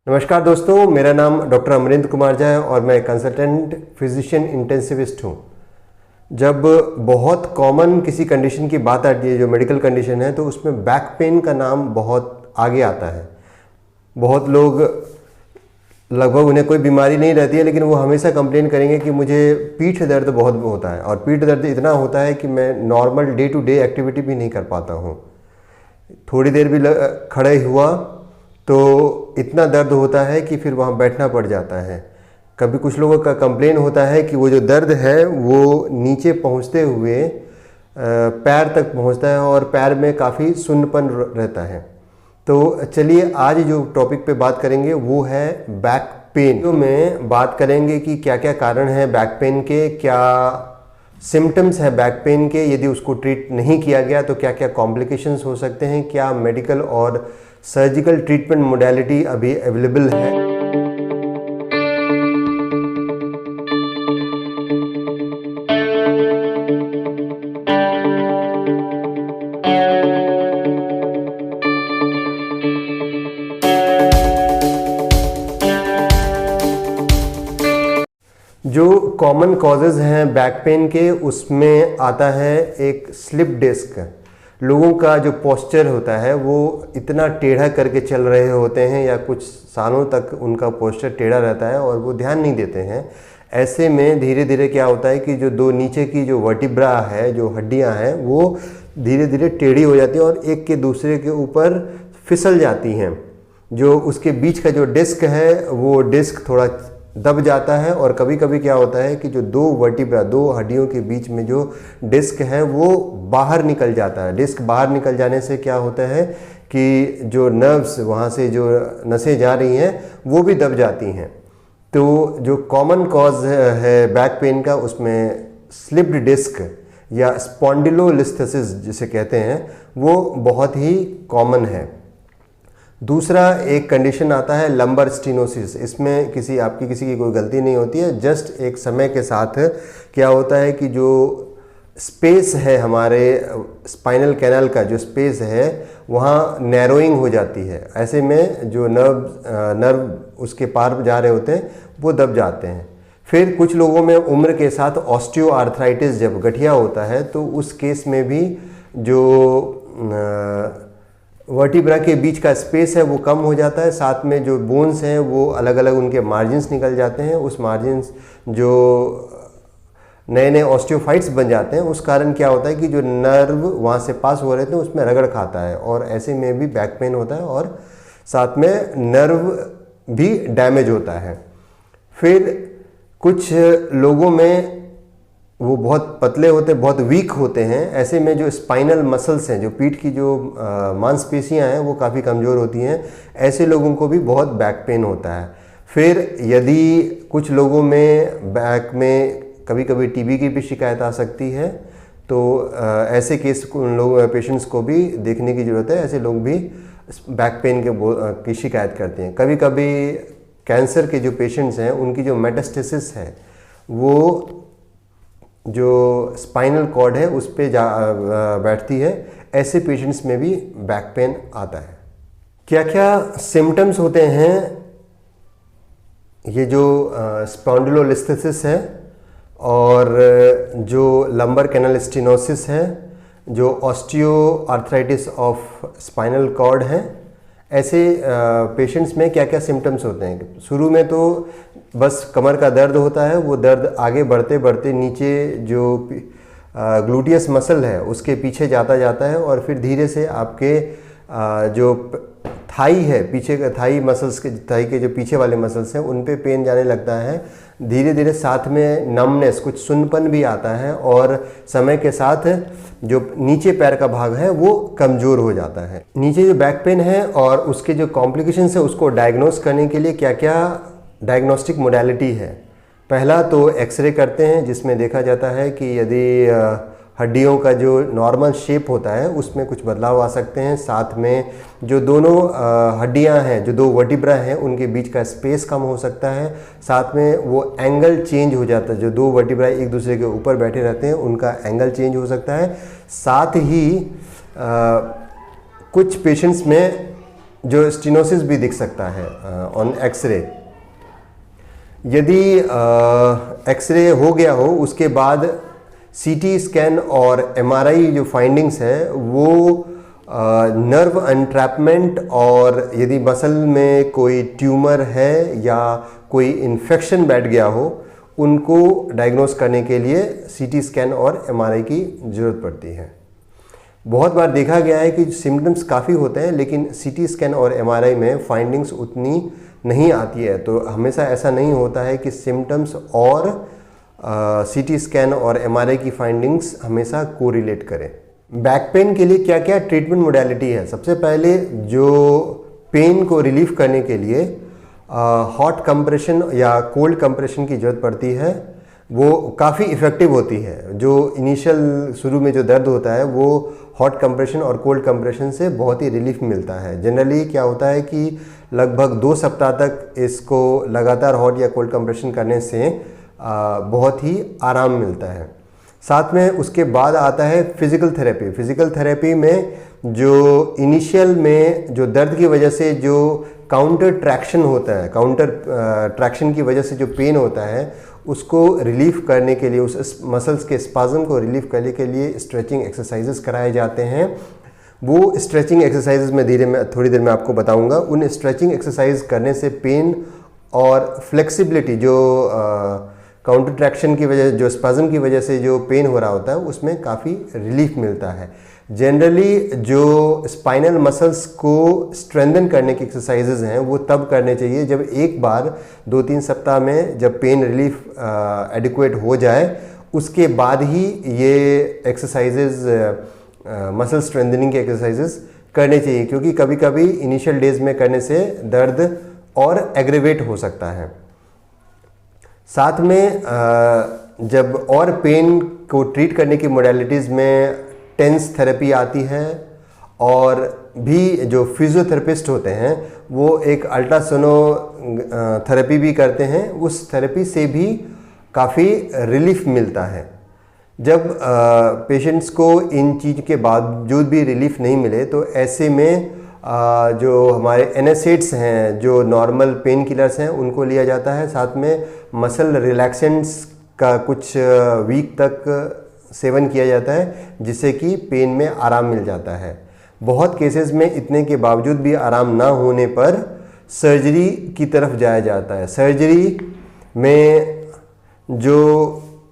नमस्कार दोस्तों, मेरा नाम डॉक्टर अमरिंद्र कुमार झा है और मैं कंसल्टेंट फिजिशियन इंटेंसिविस्ट हूँ। जब बहुत कॉमन किसी कंडीशन की बात आती है जो मेडिकल कंडीशन है, तो उसमें बैक पेन का नाम बहुत आगे आता है। बहुत लोग लगभग उन्हें कोई बीमारी नहीं रहती है, लेकिन वो हमेशा कंप्लेन करेंगे कि मुझे पीठ दर्द बहुत होता है, और पीठ दर्द इतना होता है कि मैं normal day to day activity भी नहीं कर पाता हूँ। थोड़ी देर भी खड़े हुआ तो इतना दर्द होता है कि फिर वहाँ बैठना पड़ जाता है। कभी कुछ लोगों का कंप्लेन होता है कि वो जो दर्द है वो नीचे पहुँचते हुए पैर तक पहुँचता है और पैर में काफ़ी सुन्नपन रहता है। तो चलिए आज जो टॉपिक पे बात करेंगे वो है बैक पेन। तो में बात करेंगे कि क्या क्या कारण है बैक पेन के, क्या सिम्टम्स है बैक पेन के, यदि उसको ट्रीट नहीं किया गया तो क्या क्या कॉम्प्लिकेशंस हो सकते हैं, क्या मेडिकल और सर्जिकल ट्रीटमेंट मोडेलिटी अभी अवेलेबल है। जो कॉमन कॉजेज़ हैं बैक पेन के, उसमें आता है एक स्लिप डिस्क। लोगों का जो पोस्चर होता है वो इतना टेढ़ा करके चल रहे होते हैं या कुछ सालों तक उनका पोस्चर टेढ़ा रहता है और वो ध्यान नहीं देते हैं। ऐसे में धीरे धीरे क्या होता है कि जो दो नीचे की जो वर्टिब्रा है, जो हड्डियां हैं, वो धीरे धीरे टेढ़ी हो जाती हैं और एक के दूसरे के ऊपर फिसल जाती हैं। जो उसके बीच का जो डिस्क है वो डिस्क थोड़ा दब जाता है, और कभी कभी क्या होता है कि जो दो वर्टिब्रा, दो हड्डियों के बीच में जो डिस्क है वो बाहर निकल जाता है। डिस्क बाहर निकल जाने से क्या होता है कि जो नर्व्स, वहाँ से जो नसें जा रही हैं वो भी दब जाती हैं। तो जो कॉमन कॉज है बैक पेन का, उसमें स्लिप्ड डिस्क या स्पॉन्डिलोलिस्थेसिस जिसे कहते हैं, वो बहुत ही कॉमन है। दूसरा एक कंडीशन आता है लंबर स्टीनोसिस। इसमें आपकी किसी की कोई गलती नहीं होती है, जस्ट एक समय के साथ क्या होता है कि जो स्पेस है हमारे स्पाइनल कैनाल का, जो स्पेस है वहाँ नैरोइंग हो जाती है। ऐसे में जो नर्व उसके पार जा रहे होते हैं वो दब जाते हैं। फिर कुछ लोगों में उम्र के साथ ऑस्टियो आर्थराइटिस जब गठिया होता है तो उस केस में भी जो वर्टिब्रा के बीच का स्पेस है वो कम हो जाता है। साथ में जो बोन्स हैं वो अलग अलग उनके मार्जिन्स निकल जाते हैं। उस मार्जिन्स जो नए नए ऑस्टियोफाइट्स बन जाते हैं, उस कारण क्या होता है कि जो नर्व वहाँ से पास हो रहे थे उसमें रगड़ खाता है, और ऐसे में भी बैक पेन होता है और साथ में नर्व भी डैमेज होता है। फिर कुछ लोगों में वो बहुत पतले होते हैं, बहुत वीक होते हैं। ऐसे में जो स्पाइनल मसल्स हैं, जो पीठ की जो मांसपेशियां हैं, वो काफ़ी कमज़ोर होती हैं। ऐसे लोगों को भी बहुत बैक पेन होता है। फिर यदि कुछ लोगों में बैक में कभी कभी टीबी की भी शिकायत आ सकती है, तो ऐसे केस उन लोगों पेशेंट्स को भी देखने की ज़रूरत है। ऐसे लोग भी बैक पेन की शिकायत करते हैं। कभी कभी कैंसर के जो पेशेंट्स हैं उनकी जो मेटास्टेसिस है वो जो स्पाइनल कॉर्ड है उस पे बैठती है। ऐसे पेशेंट्स में भी बैक पेन आता है। क्या क्या सिम्टम्स होते हैं? ये जो स्पॉन्डिलोलिस्थेसिस है और जो लंबर कैनल स्टेनोसिस है, जो osteoarthritis of spinal cord है, ऐसे पेशेंट्स में क्या क्या सिम्टम्स होते हैं? शुरू में तो बस कमर का दर्द होता है। वो दर्द आगे बढ़ते बढ़ते नीचे जो ग्लूटियस मसल है उसके पीछे जाता है, और फिर धीरे से आपके जो थाई है, पीछे का थाई मसल्स के, थाई के जो पीछे वाले मसल्स हैं उन पे पेन जाने लगता है। धीरे धीरे साथ में नमनेस, कुछ सुन्नपन भी आता है, और समय के साथ जो नीचे पैर का भाग है वो कमज़ोर हो जाता है। नीचे जो बैक पेन है और उसके जो कॉम्प्लिकेशंस है उसको डायग्नोस करने के लिए क्या क्या डायग्नोस्टिक मोडेलिटी है? पहला तो एक्सरे करते हैं, जिसमें देखा जाता है कि यदि हड्डियों का जो नॉर्मल शेप होता है उसमें कुछ बदलाव आ सकते हैं। साथ में जो दोनों हड्डियां हैं, जो दो वर्टिब्रा हैं, उनके बीच का स्पेस कम हो सकता है। साथ में वो एंगल चेंज हो जाता है। जो दो वर्टिब्रा एक दूसरे के ऊपर बैठे रहते हैं उनका एंगल चेंज हो सकता है। साथ ही कुछ पेशेंट्स में जो स्टेनोसिस भी दिख सकता है ऑन एक्सरे। यदि एक्सरे हो गया हो उसके बाद सीटी स्कैन और एमआरआई जो फाइंडिंग्स है वो नर्व अनट्रैपमेंट और यदि मसल में कोई ट्यूमर है या कोई इन्फेक्शन बैठ गया हो उनको डायग्नोस करने के लिए सीटी स्कैन और एमआरआई की ज़रूरत पड़ती है। बहुत बार देखा गया है कि सिम्टम्स काफ़ी होते हैं लेकिन सीटी स्कैन और एमआरआई में फाइंडिंग्स उतनी नहीं आती है। तो हमेशा ऐसा नहीं होता है कि सिम्टम्स और सीटी स्कैन और एमआरआई की फाइंडिंग्स हमेशा कोरिलेट करें। बैक पेन के लिए क्या क्या ट्रीटमेंट मोडालिटी है? सबसे पहले जो पेन को रिलीफ करने के लिए हॉट कंप्रेशन या कोल्ड कंप्रेशन की ज़रूरत पड़ती है, वो काफ़ी इफ़ेक्टिव होती है। जो इनिशियल शुरू में जो दर्द होता है वो हॉट कंप्रेशन और कोल्ड कंप्रेशन से बहुत ही रिलीफ मिलता है। जनरली क्या होता है कि लगभग 2 सप्ताह तक इसको लगातार हॉट या कोल्ड कंप्रेशन करने से बहुत ही आराम मिलता है। साथ में उसके बाद आता है फिज़िकल थेरेपी। फिज़िकल थेरेपी में जो इनिशियल में जो दर्द की वजह से जो काउंटर ट्रैक्शन होता है, काउंटर ट्रैक्शन की वजह से जो पेन होता है उसको रिलीफ करने के लिए, उस मसल्स के स्पाज़म को रिलीफ करने के लिए स्ट्रेचिंग एक्सरसाइजेस कराए जाते हैं। वो स्ट्रेचिंग एक्सरसाइजेस में थोड़ी देर में आपको बताऊंगा। उन स्ट्रेचिंग एक्सरसाइज करने से पेन और फ्लेक्सिबिलिटी जो काउंटर ट्रैक्शन की वजह, जो स्पाज़म की वजह से जो पेन हो रहा होता है उसमें काफ़ी रिलीफ मिलता है। जनरली जो स्पाइनल मसल्स को स्ट्रेंथन करने की एक्सरसाइजेज हैं वो तब करने चाहिए जब एक बार 2-3 सप्ताह में जब पेन रिलीफ एडिक्वेट हो जाए, उसके बाद ही ये एक्सरसाइजेज मसल स्ट्रेंथनिंग के एक्सरसाइजेज करने चाहिए, क्योंकि कभी कभी इनिशियल डेज में करने से दर्द और एग्रेवेट हो सकता है। साथ में जब और पेन को ट्रीट करने की मोडालिटीज़ में टेंस थेरेपी आती है और भी जो फिजियोथेरेपिस्ट होते हैं वो एक अल्ट्रासोनो थेरेपी भी करते हैं। उस थेरेपी से भी काफ़ी रिलीफ मिलता है। जब पेशेंट्स को इन चीज़ के बावजूद भी रिलीफ नहीं मिले तो ऐसे में जो हमारे एनासिड्स हैं, जो नॉर्मल पेन किलर्स हैं, उनको लिया जाता है। साथ में मसल रिलैक्सेंट्स का कुछ वीक तक सेवन किया जाता है जिससे कि पेन में आराम मिल जाता है। बहुत केसेस में इतने के बावजूद भी आराम ना होने पर सर्जरी की तरफ जाया जाता है। सर्जरी में जो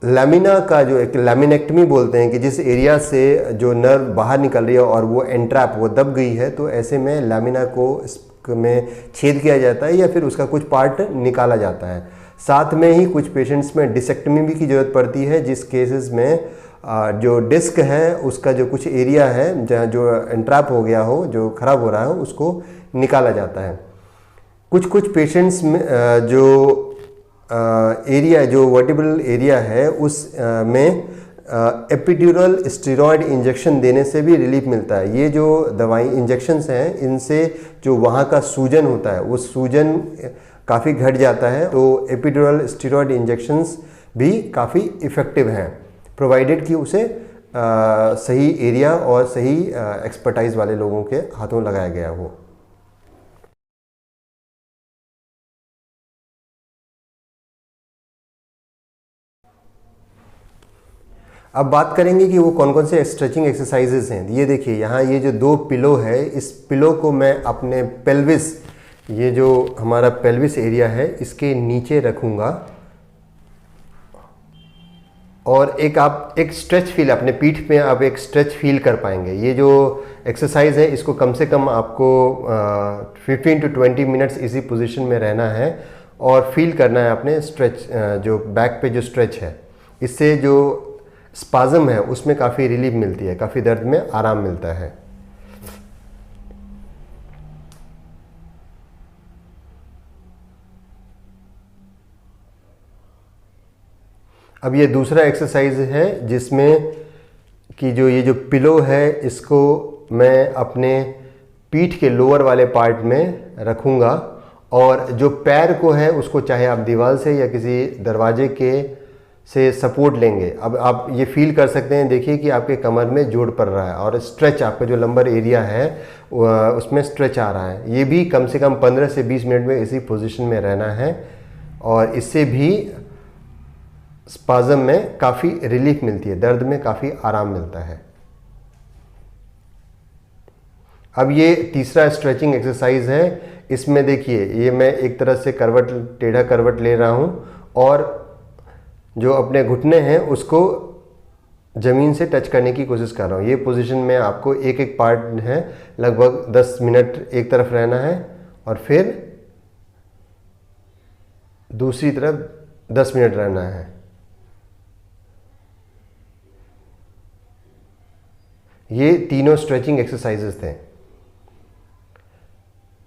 लैमिना का जो एक लैमिनेक्टमी बोलते हैं कि जिस एरिया से जो नर्व बाहर निकल रही है और वो एंट्रैप, वो दब गई है, तो ऐसे में लैमिना को में छेद किया जाता है या फिर उसका कुछ पार्ट निकाला जाता है। साथ में ही कुछ पेशेंट्स में डिसेक्टमी भी की ज़रूरत पड़ती है, जिस केसेस में जो डिस्क है उसका जो कुछ एरिया है जहाँ जो एंट्रैप हो गया हो, जो ख़राब हो रहा है, उसको निकाला जाता है। कुछ पेशेंट्स में जो एरिया, जो वर्टिब्रल एरिया है, उस में एपिड्यूरल स्टेरॉयड इंजेक्शन देने से भी रिलीफ मिलता है। ये जो दवाई इंजेक्शंस हैं, इनसे जो वहाँ का सूजन होता है वो सूजन काफ़ी घट जाता है। तो एपिड्यूरल स्टेरॉयड इंजेक्शंस भी काफ़ी इफ़ेक्टिव हैं, प्रोवाइडेड कि उसे सही एरिया और सही एक्सपर्टाइज वाले लोगों के हाथों लगाया गया हो। अब बात करेंगे कि वो कौन कौन से स्ट्रेचिंग एक्सरसाइजेज हैं। ये देखिए यहाँ, ये जो 2 पिलो है, इस पिलो को मैं अपने पेल्विस, ये जो हमारा पेल्विस एरिया है, इसके नीचे रखूँगा और आप एक स्ट्रेच फील, अपने पीठ पे आप एक स्ट्रेच फील कर पाएंगे। ये जो एक्सरसाइज है इसको कम से कम आपको 15 to 20 मिनट्स इसी पोजीशन में रहना है और फील करना है अपने स्ट्रेच, जो बैक पे जो स्ट्रेच है, इससे जो स्पाज़म है उसमें काफ़ी रिलीफ मिलती है, काफ़ी दर्द में आराम मिलता है। अब ये दूसरा एक्सरसाइज है जिसमें कि जो ये जो पिलो है इसको मैं अपने पीठ के लोअर वाले पार्ट में रखूँगा और जो पैर को है उसको चाहे आप दीवार से या किसी दरवाजे के से सपोर्ट लेंगे। अब आप ये फील कर सकते हैं, देखिए कि आपके कमर में जोड़ पड़ रहा है और स्ट्रेच, आपका जो लंबर एरिया है उसमें स्ट्रेच आ रहा है। ये भी कम से कम 15 से 20 मिनट में इसी पोजीशन में रहना है और इससे भी स्पाज़म में काफ़ी रिलीफ मिलती है, दर्द में काफ़ी आराम मिलता है। अब ये तीसरा स्ट्रेचिंग एक्सरसाइज है। इसमें देखिए, ये मैं एक तरह से करवट, टेढ़ा करवट ले रहा हूँ और जो अपने घुटने हैं उसको ज़मीन से टच करने की कोशिश कर रहा हूँ। ये पोजीशन में आपको एक एक पार्ट है, लगभग 10 मिनट एक तरफ रहना है और फिर दूसरी तरफ 10 मिनट रहना है। ये तीनों स्ट्रेचिंग एक्सरसाइजेस थे।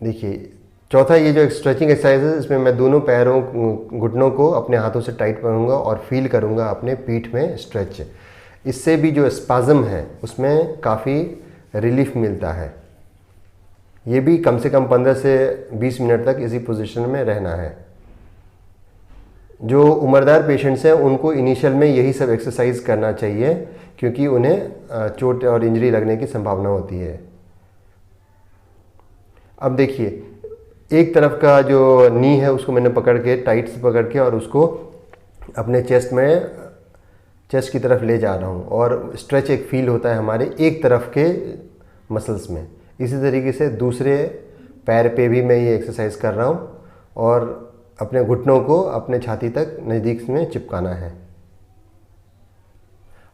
देखिए, चौथा ये जो स्ट्रेचिंग एक्सरसाइज है, इसमें मैं दोनों पैरों, घुटनों को अपने हाथों से टाइट करूँगा और फील करूँगा अपने पीठ में स्ट्रेच। इससे भी जो स्पाज़म है उसमें काफ़ी रिलीफ मिलता है। ये भी कम से कम 15 से 20 मिनट तक इसी पोजीशन में रहना है। जो उम्रदार पेशेंट्स हैं उनको इनिशियल में यही सब एक्सरसाइज करना चाहिए, क्योंकि उन्हें चोट और इंजरी लगने की संभावना होती है। अब देखिए, एक तरफ का जो नी है उसको मैंने पकड़ के, टाइट से पकड़ के, और उसको अपने चेस्ट की तरफ ले जा रहा हूँ और स्ट्रेच एक फील होता है हमारे एक तरफ के मसल्स में। इसी तरीके से दूसरे पैर पे भी मैं ये एक्सरसाइज कर रहा हूँ और अपने घुटनों को अपने छाती तक नज़दीक में चिपकाना है।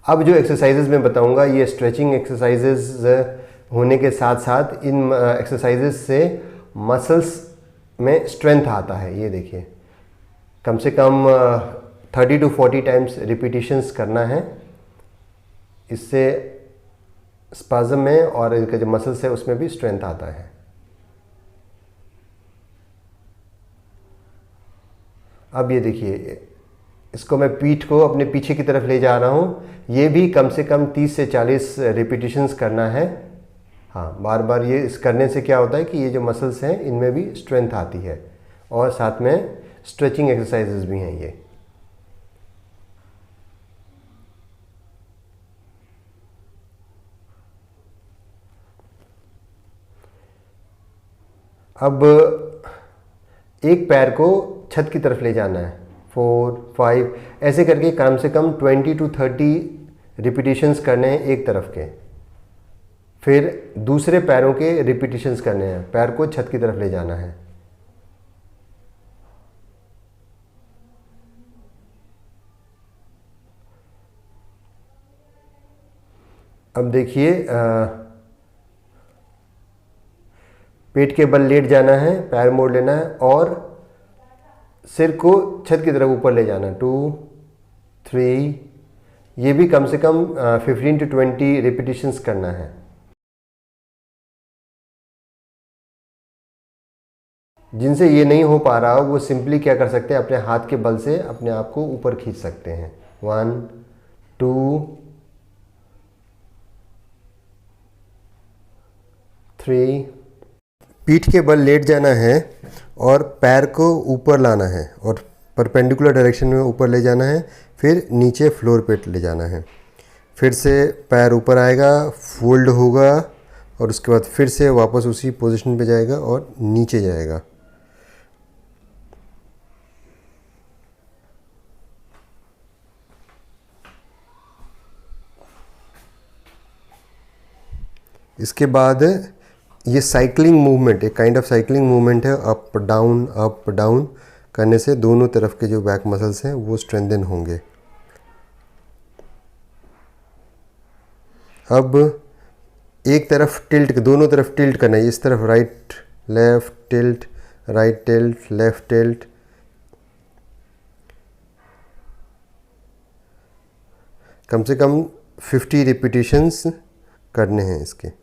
अब जो एक्सरसाइजेज मैं बताऊँगा, ये स्ट्रेचिंग एक्सरसाइजेज होने के साथ साथ इन एक्सरसाइजेज से मसल्स में स्ट्रेंथ आता है। ये देखिए, कम से कम 30 to 40 टाइम्स रिपीटिशंस करना है। इससे स्पाज़म में और इनके जो मसल्स है उसमें भी स्ट्रेंथ आता है। अब ये देखिए, इसको मैं पीठ को अपने पीछे की तरफ ले जा रहा हूँ। ये भी कम से कम 30 से 40 रिपीटिशंस करना है। हाँ, बार बार ये इस करने से क्या होता है कि ये जो मसल्स हैं इनमें भी स्ट्रेंथ आती है और साथ में स्ट्रेचिंग एक्सरसाइजेज भी हैं ये। अब एक पैर को छत की तरफ ले जाना है, 4, 5 ऐसे करके कम से कम 20 to 30 रिपीटिशंस करने हैं एक तरफ के। फिर दूसरे पैरों के रिपीटिशंस करने हैं, पैर को छत की तरफ ले जाना है। अब देखिए, पेट के बल लेट जाना है, पैर मोड़ लेना है और सिर को छत की तरफ ऊपर ले जाना। 2, 3, ये भी कम से कम 15 to 20 रिपीटिशंस करना है। जिनसे ये नहीं हो पा रहा वो सिंपली क्या कर सकते हैं, अपने हाथ के बल से अपने आप को ऊपर खींच सकते हैं। 1, 2, 3। पीठ के बल लेट जाना है और पैर को ऊपर लाना है और परपेंडिकुलर डायरेक्शन में ऊपर ले जाना है। फिर नीचे फ्लोर पे ले जाना है। फिर से पैर ऊपर आएगा, फोल्ड होगा और उसके बाद फिर से वापस उसी पोजीशन पे जाएगा और नीचे जाएगा। इसके बाद ये साइकिलिंग मूवमेंट, एक काइंड ऑफ साइकिलिंग मूवमेंट है। अप डाउन करने से दोनों तरफ के जो बैक मसल्स हैं वो स्ट्रेंथन होंगे। अब एक तरफ टिल्ट, दोनों तरफ टिल्ट करना है। इस तरफ right left tilt, right tilt, left tilt. कम से कम 50 रिपीटिशंस करने हैं इसके।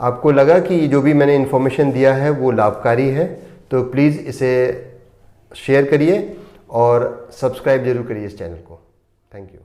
आपको लगा कि जो भी मैंने इन्फॉर्मेशन दिया है वो लाभकारी है, तो प्लीज़ इसे शेयर करिए और सब्सक्राइब जरूर करिए इस चैनल को। Thank you.